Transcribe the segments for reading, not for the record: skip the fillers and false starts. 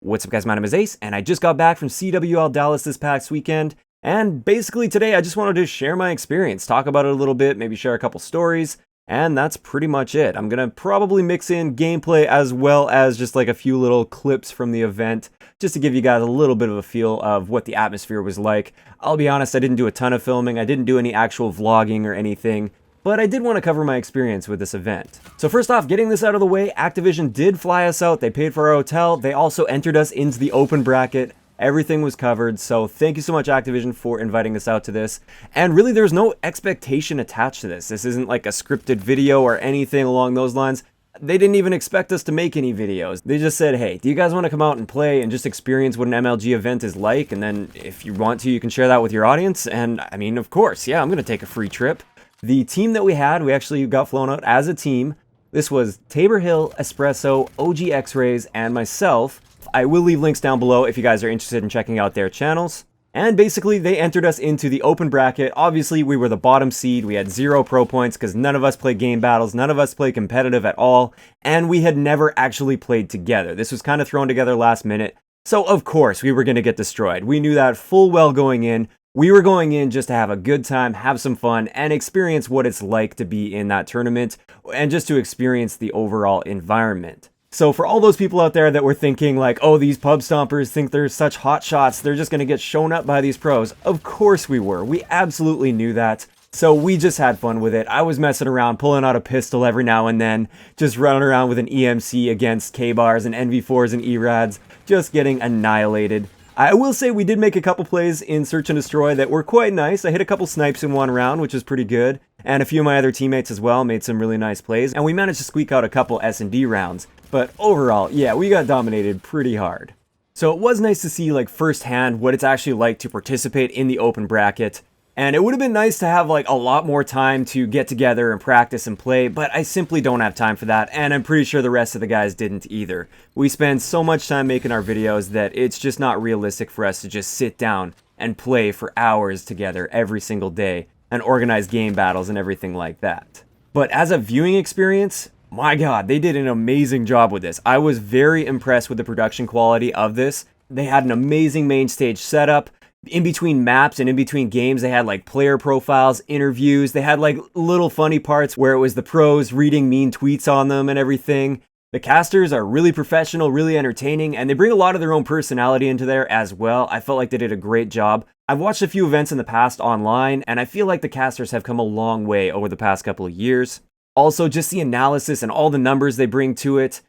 What's up guys, my name is Ace, and I just got back from CWL Dallas this past weekend, and basically today I just wanted to share my experience, talk about it a little bit, maybe share a couple stories, and that's pretty much it. I'm gonna probably mix in gameplay as well as just like a few little clips from the event, just to give you guys a little bit of a feel of what the atmosphere was like. I'll be honest, I didn't do a ton of filming, I didn't do any actual vlogging or anything, but I did want to cover my experience with this event. So first off, getting this out of the way, Activision did fly us out, they paid for our hotel, they also entered us into the open bracket, everything was covered, so thank you so much Activision for inviting us out to this. And really there's no expectation attached to this. This isn't like a scripted video or anything along those lines. They didn't even expect us to make any videos. They just said, hey, do you guys want to come out and play and just experience what an MLG event is like? And then if you want to, you can share that with your audience. And I mean, of course, yeah, I'm gonna take a free trip. The team that we had, we actually got flown out as a team. This was Tabor Hill, Espresso, OG X-Rays, and myself. I will leave links down below if you guys are interested in checking out their channels. And basically, they entered us into the open bracket. Obviously, we were the bottom seed. We had 0 pro points because none of us played game battles. None of us played competitive at all. And we had never actually played together. This was kind of thrown together last minute. So, of course, we were going to get destroyed. We knew that full well going in. We were going in just to have a good time, have some fun, and experience what it's like to be in that tournament, and just to experience the overall environment. So for all those people out there that were thinking like, oh, these pub stompers think they're such hot shots, they're just going to get shown up by these pros. Of course we were. We absolutely knew that. So we just had fun with it. I was messing around, pulling out a pistol every now and then, just running around with an EMC against K-bars and NV4s and ERADs, just getting annihilated. I will say we did make a couple plays in Search and Destroy that were quite nice. I hit a couple snipes in one round, which was pretty good. And a few of my other teammates as well made some really nice plays. And we managed to squeak out a couple S&D rounds. But overall, yeah, we got dominated pretty hard. So it was nice to see like firsthand what it's actually like to participate in the open bracket. And it would have been nice to have like a lot more time to get together and practice and play, but I simply don't have time for that, and I'm pretty sure the rest of the guys didn't either. We spend so much time making our videos that it's just not realistic for us to just sit down and play for hours together every single day and organize game battles and everything like that. But as a viewing experience, my god, they did an amazing job with this. I was very impressed with the production quality of this. They had an amazing main stage setup. In between maps and in between games, they had like player profiles, interviews, they had like little funny parts where it was the pros reading mean tweets on them and everything. The casters are really professional, really entertaining, and they bring a lot of their own personality into there as well. I felt like they did a great job. I've watched a few events in the past online, and I feel like the casters have come a long way over the past couple of years. Also, just the analysis and all the numbers they bring to it.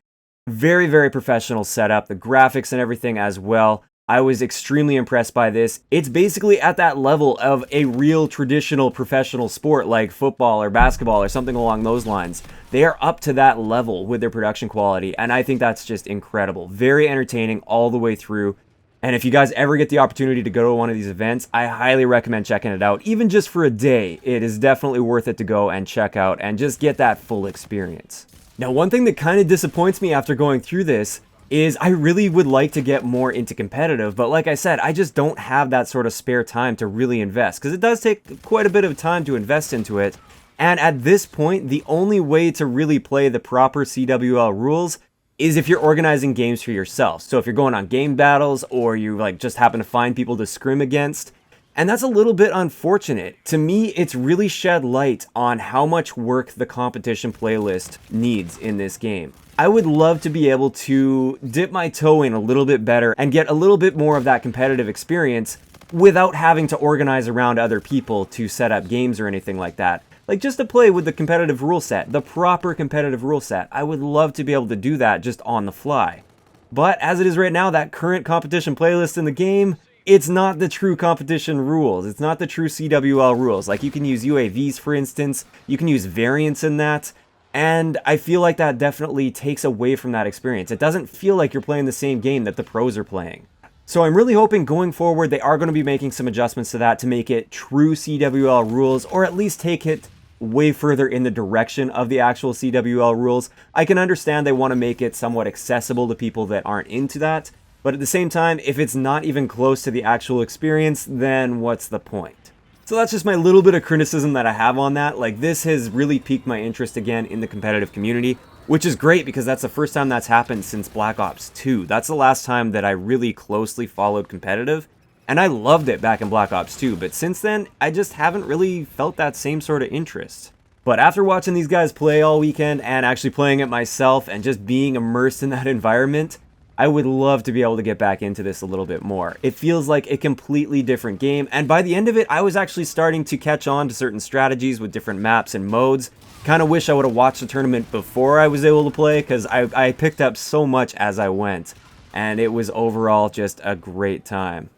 Very, very professional setup, the graphics and everything as well. I was extremely impressed by this. It's basically at that level of a real traditional professional sport like football or basketball or something along those lines. They are up to that level with their production quality, and I think that's just incredible. Very entertaining all the way through. And if you guys ever get the opportunity to go to one of these events, I highly recommend checking it out. Even just for a day, it is definitely worth it to go and check out and just get that full experience. Now, one thing that kind of disappoints me after going through this is I really would like to get more into competitive, but like I said, I just don't have that sort of spare time to really invest, because it does take quite a bit of time to invest into it. And at this point, the only way to really play the proper CWL rules is if you're organizing games for yourself. So if you're going on game battles, or you like just happen to find people to scrim against, and that's a little bit unfortunate. To me, it's really shed light on how much work the competition playlist needs in this game. I would love to be able to dip my toe in a little bit better and get a little bit more of that competitive experience without having to organize around other people to set up games or anything like that. Like just to play with the competitive rule set, the proper competitive rule set. I would love to be able to do that just on the fly. But as it is right now, that current competition playlist in the game, it's not the true competition rules. It's not the true CWL rules. Like you can use UAVs, for instance. You can use variants in that. And I feel like that definitely takes away from that experience. It doesn't feel like you're playing the same game that the pros are playing. So I'm really hoping going forward they are going to be making some adjustments to that to make it true CWL rules, or at least take it way further in the direction of the actual CWL rules. I can understand they want to make it somewhat accessible to people that aren't into that, but at the same time, if it's not even close to the actual experience, then what's the point? So that's just my little bit of criticism that I have on that. Like, this has really piqued my interest again in the competitive community, which is great because that's the first time that's happened since Black Ops 2. That's the last time that I really closely followed competitive, and I loved it back in Black Ops 2, but since then, I just haven't really felt that same sort of interest. But after watching these guys play all weekend and actually playing it myself and just being immersed in that environment, I would love to be able to get back into this a little bit more. It feels like a completely different game, and by the end of it, I was actually starting to catch on to certain strategies with different maps and modes. Kind of wish I would have watched the tournament before I was able to play, because I picked up so much as I went, and it was overall just a great time.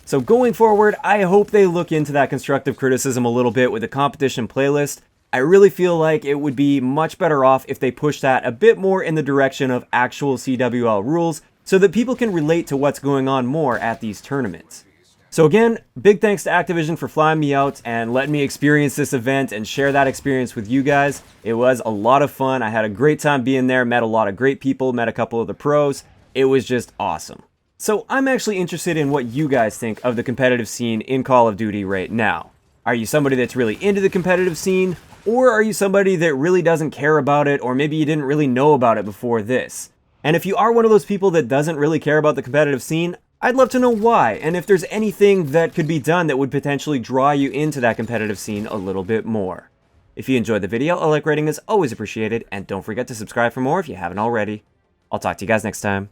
So going forward, I hope they look into that constructive criticism a little bit with the competition playlist. I really feel like it would be much better off if they push that a bit more in the direction of actual CWL rules so that people can relate to what's going on more at these tournaments. So again, big thanks to Activision for flying me out and letting me experience this event and share that experience with you guys. It was a lot of fun. I had a great time being there, met a lot of great people, met a couple of the pros. It was just awesome. So I'm actually interested in what you guys think of the competitive scene in Call of Duty right now. Are you somebody that's really into the competitive scene? Or are you somebody that really doesn't care about it, or maybe you didn't really know about it before this? And if you are one of those people that doesn't really care about the competitive scene, I'd love to know why, and if there's anything that could be done that would potentially draw you into that competitive scene a little bit more. If you enjoyed the video, a like rating is always appreciated, and don't forget to subscribe for more if you haven't already. I'll talk to you guys next time.